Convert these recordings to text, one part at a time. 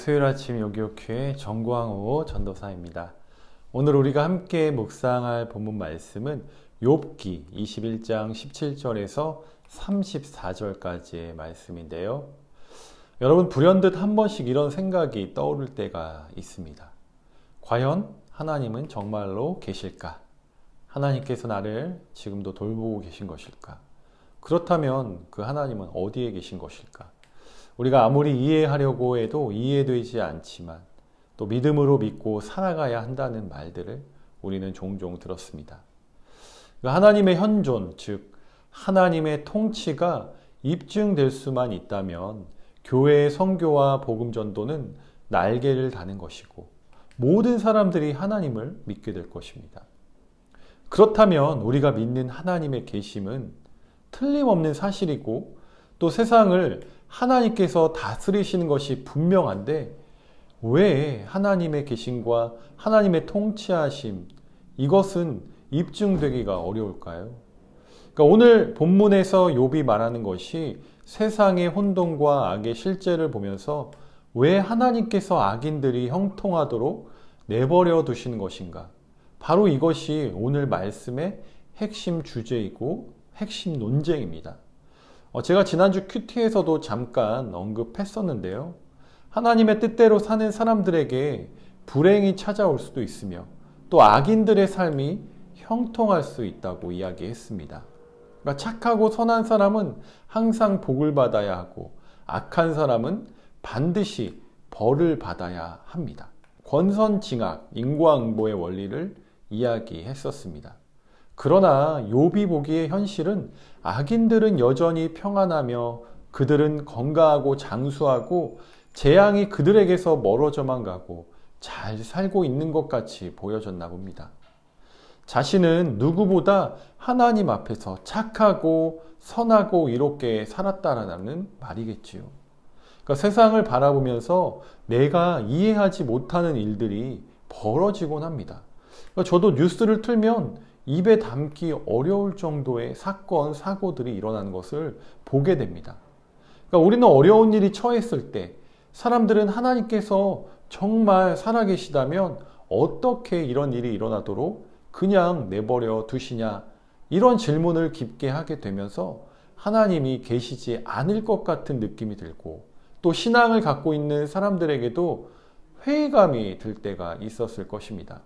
수요일 아침 요기요큐의 정광호 전도사입니다. 오늘 우리가 함께 묵상할 본문 말씀은 욥기 21장 17절에서 34절까지의 말씀인데요. 여러분, 불현듯 한 번씩 이런 생각이 떠오를 때가 있습니다. 과연 하나님은 정말로 계실까? 하나님께서 나를 지금도 돌보고 계신 것일까? 그렇다면 그 하나님은 어디에 계신 것일까? 우리가 아무리 이해하려고 해도 이해되지 않지만 또 믿음으로 믿고 살아가야 한다는 말들을 우리는 종종 들었습니다. 하나님의 현존, 즉 하나님의 통치가 입증될 수만 있다면 교회의 선교와 복음 전도는 날개를 다는 것이고 모든 사람들이 하나님을 믿게 될 것입니다. 그렇다면 우리가 믿는 하나님의 계심은 틀림없는 사실이고 또 세상을 하나님께서 다스리시는 것이 분명한데 왜 하나님의 계심과 하나님의 통치하심, 이것은 입증되기가 어려울까요? 그러니까 오늘 본문에서 욥이 말하는 것이 세상의 혼돈과 악의 실제를 보면서 왜 하나님께서 악인들이 형통하도록 내버려 두시는 것인가? 바로 이것이 오늘 말씀의 핵심 주제이고 핵심 논쟁입니다. 제가 지난주 큐티에서도 잠깐 언급했었는데요. 하나님의 뜻대로 사는 사람들에게 불행이 찾아올 수도 있으며 또 악인들의 삶이 형통할 수 있다고 이야기했습니다. 그러니까 착하고 선한 사람은 항상 복을 받아야 하고 악한 사람은 반드시 벌을 받아야 합니다. 권선징악, 인과응보의 원리를 이야기했었습니다. 그러나 욥이 보기에 현실은 악인들은 여전히 평안하며 그들은 건강하고 장수하고 재앙이 그들에게서 멀어져만 가고 잘 살고 있는 것 같이 보여졌나 봅니다. 자신은 누구보다 하나님 앞에서 착하고 선하고 이롭게 살았다라는 말이겠지요. 그러니까 세상을 바라보면서 내가 이해하지 못하는 일들이 벌어지곤 합니다. 그러니까 저도 뉴스를 틀면 입에 담기 어려울 정도의 사건, 사고들이 일어나는 것을 보게 됩니다. 그러니까 우리는 어려운 일이 처했을 때 사람들은 하나님께서 정말 살아계시다면 어떻게 이런 일이 일어나도록 그냥 내버려 두시냐, 이런 질문을 깊게 하게 되면서 하나님이 계시지 않을 것 같은 느낌이 들고 또 신앙을 갖고 있는 사람들에게도 회의감이 들 때가 있었을 것입니다.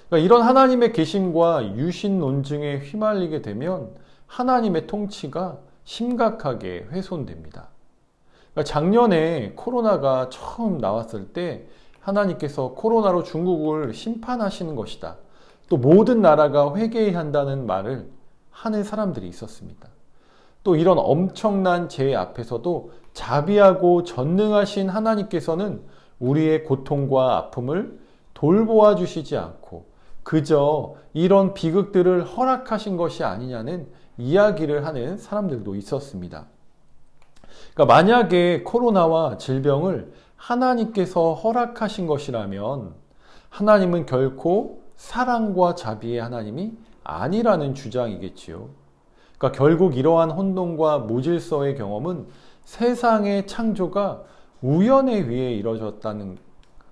그러니까 이런 하나님의 계심과 유신 논증에 휘말리게 되면 하나님의 통치가 심각하게 훼손됩니다. 그러니까 작년에 코로나가 처음 나왔을 때 하나님께서 코로나로 중국을 심판하시는 것이다, 또 모든 나라가 회개해야 한다는 말을 하는 사람들이 있었습니다. 또 이런 엄청난 재해 앞에서도 자비하고 전능하신 하나님께서는 우리의 고통과 아픔을 돌보아 주시지 않고 그저 이런 비극들을 허락하신 것이 아니냐는 이야기를 하는 사람들도 있었습니다. 그러니까 만약에 코로나와 질병을 하나님께서 허락하신 것이라면 하나님은 결코 사랑과 자비의 하나님이 아니라는 주장이겠지요. 그러니까 결국 이러한 혼돈과 무질서의 경험은 세상의 창조가 우연에 의해 이루어졌다는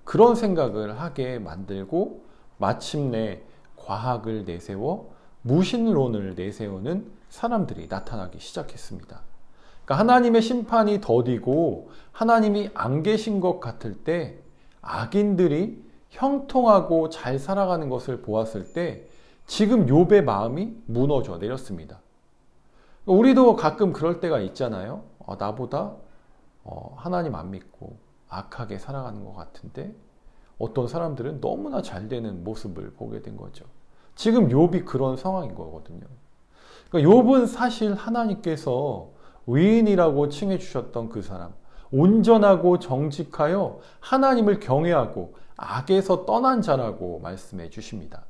그런 생각을 하게 만들고 마침내 과학을 내세워 무신론을 내세우는 사람들이 나타나기 시작했습니다. 그러니까 하나님의 심판이 더디고 하나님이 안 계신 것 같을 때 악인들이 형통하고 잘 살아가는 것을 보았을 때 지금 욥의 마음이 무너져 내렸습니다. 우리도 가끔 그럴 때가 있잖아요. 나보다 하나님 안 믿고 악하게 살아가는 것 같은데 어떤 사람들은 너무나 잘 되는 모습을 보게 된 거죠. 지금 욥이 그런 상황인 거거든요. 그러니까 욥은 사실 하나님께서 의인이라고 칭해 주셨던 그 사람, 온전하고 정직하여 하나님을 경외하고 악에서 떠난 자라고 말씀해 주십니다.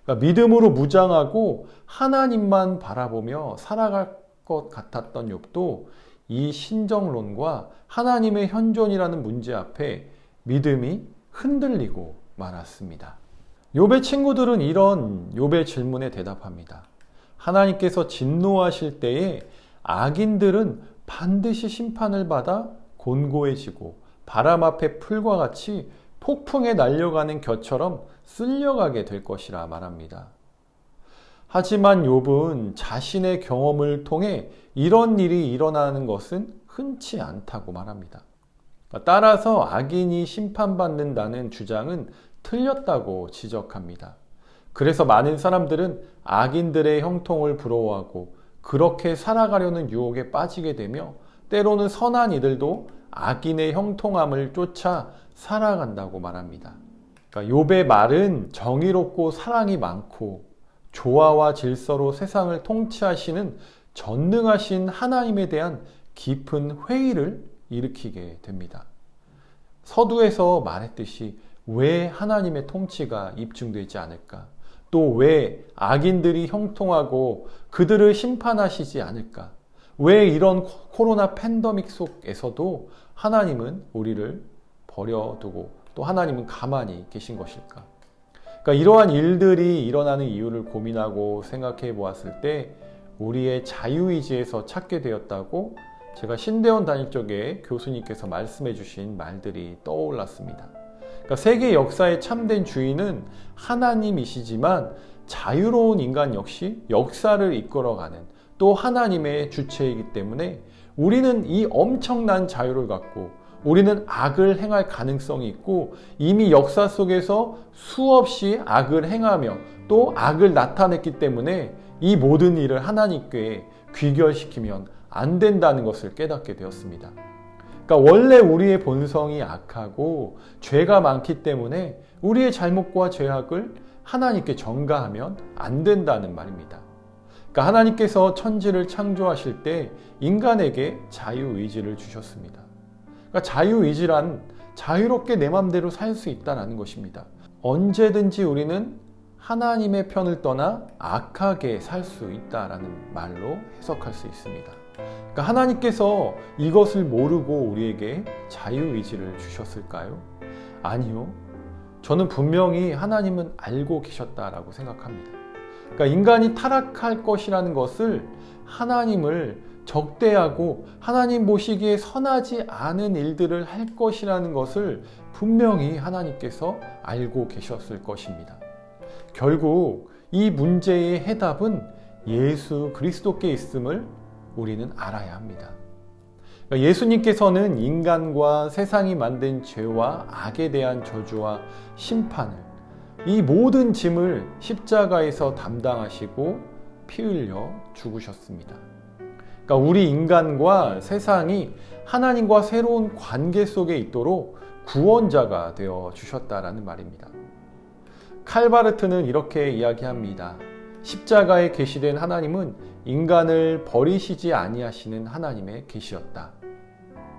그러니까 믿음으로 무장하고 하나님만 바라보며 살아갈 것 같았던 욥도 이 신정론과 하나님의 현존이라는 문제 앞에 믿음이 흔들리고 말았습니다. 욥의 친구들은 이런 욥의 질문에 대답합니다. 하나님께서 진노하실 때에 악인들은 반드시 심판을 받아 곤고해지고 바람 앞에 풀과 같이 폭풍에 날려가는 겨처럼 쓸려가게 될 것이라 말합니다. 하지만 욥은 자신의 경험을 통해 이런 일이 일어나는 것은 흔치 않다고 말합니다. 따라서 악인이 심판받는다는 주장은 틀렸다고 지적합니다. 그래서 많은 사람들은 악인들의 형통을 부러워하고 그렇게 살아가려는 유혹에 빠지게 되며 때로는 선한 이들도 악인의 형통함을 쫓아 살아간다고 말합니다. 그러니까 욥의 말은 정의롭고 사랑이 많고 조화와 질서로 세상을 통치하시는 전능하신 하나님에 대한 깊은 회의를 일으키게 됩니다. 서두에서 말했듯이 왜 하나님의 통치가 입증되지 않을까? 또 왜 악인들이 형통하고 그들을 심판하시지 않을까? 왜 이런 코로나 팬데믹 속에서도 하나님은 우리를 버려두고 또 하나님은 가만히 계신 것일까? 그러니까 이러한 일들이 일어나는 이유를 고민하고 생각해 보았을 때 우리의 자유의지에서 찾게 되었다고 제가 신대원 다닐 적에 교수님께서 말씀해 주신 말들이 떠올랐습니다. 그러니까 세계 역사의 참된 주인은 하나님이시지만 자유로운 인간 역시 역사를 이끌어가는 또 하나님의 주체이기 때문에 우리는 이 엄청난 자유를 갖고 우리는 악을 행할 가능성이 있고 이미 역사 속에서 수없이 악을 행하며 또 악을 나타냈기 때문에 이 모든 일을 하나님께 귀결시키면 안 된다는 것을 깨닫게 되었습니다. 그러니까 원래 우리의 본성이 악하고 죄가 많기 때문에 우리의 잘못과 죄악을 하나님께 전가하면 안 된다는 말입니다. 그러니까 하나님께서 천지를 창조하실 때 인간에게 자유의지를 주셨습니다. 그러니까 자유의지란 자유롭게 내 마음대로 살 수 있다는 것입니다. 언제든지 우리는 하나님의 편을 떠나 악하게 살 수 있다라는 말로 해석할 수 있습니다. 그러니까 하나님께서 이것을 모르고 우리에게 자유의지를 주셨을까요? 아니요. 저는 분명히 하나님은 알고 계셨다라고 생각합니다. 그러니까 인간이 타락할 것이라는 것을 하나님을 적대하고 하나님 보시기에 선하지 않은 일들을 할 것이라는 것을 분명히 하나님께서 알고 계셨을 것입니다. 결국 이 문제의 해답은 예수 그리스도께 있음을 우리는 알아야 합니다. 그러니까 예수님께서는 인간과 세상이 만든 죄와 악에 대한 저주와 심판을 이 모든 짐을 십자가에서 담당하시고 피 흘려 죽으셨습니다. 그러니까 우리 인간과 세상이 하나님과 새로운 관계 속에 있도록 구원자가 되어 주셨다라는 말입니다. 칼바르트는 이렇게 이야기합니다. 십자가에 계시된 하나님은 인간을 버리시지 아니하시는 하나님의 계시였다.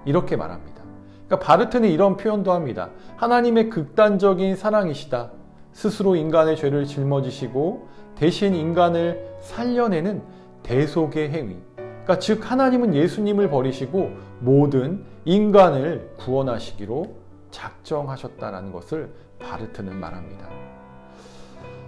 이렇게 말합니다. 그러니까 바르트는 이런 표현도 합니다. 하나님의 극단적인 사랑이시다. 스스로 인간의 죄를 짊어지시고 대신 인간을 살려내는 대속의 행위. 그러니까 즉 하나님은 예수님을 버리시고 모든 인간을 구원하시기로 작정하셨다는 것을 바르트는 말합니다.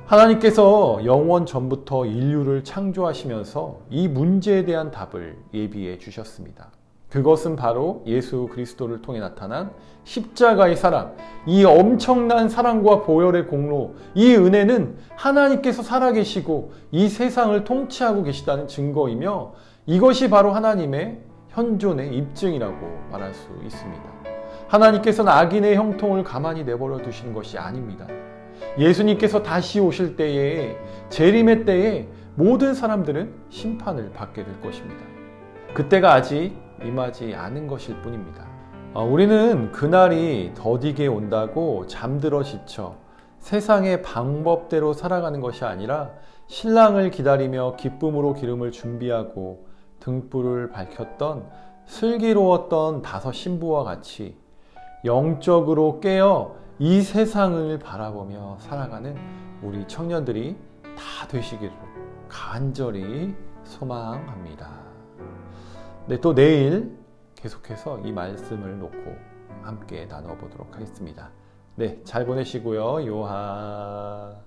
하나님께서 영원 전부터 인류를 창조하시면서 이 문제에 대한 답을 예비해 주셨습니다. 그것은 바로 예수 그리스도를 통해 나타난 십자가의 사랑, 이 엄청난 사랑과 보혈의 공로, 이 은혜는 하나님께서 살아계시고 이 세상을 통치하고 계시다는 증거이며 이것이 바로 하나님의 현존의 입증이라고 말할 수 있습니다. 하나님께서는 악인의 형통을 가만히 내버려 두시는 것이 아닙니다. 예수님께서 다시 오실 때에 재림의 때에 모든 사람들은 심판을 받게 될 것입니다. 그때가 아직 임하지 않은 것일 뿐입니다. 우리는 그날이 더디게 온다고 잠들어 지쳐 세상의 방법대로 살아가는 것이 아니라 신랑을 기다리며 기쁨으로 기름을 준비하고 등불을 밝혔던 슬기로웠던 5 신부와 같이 영적으로 깨어 이 세상을 바라보며 살아가는 우리 청년들이 다 되시기를 간절히 소망합니다. 네, 또 내일 계속해서 이 말씀을 놓고 함께 나눠보도록 하겠습니다. 네, 잘 보내시고요. 요하.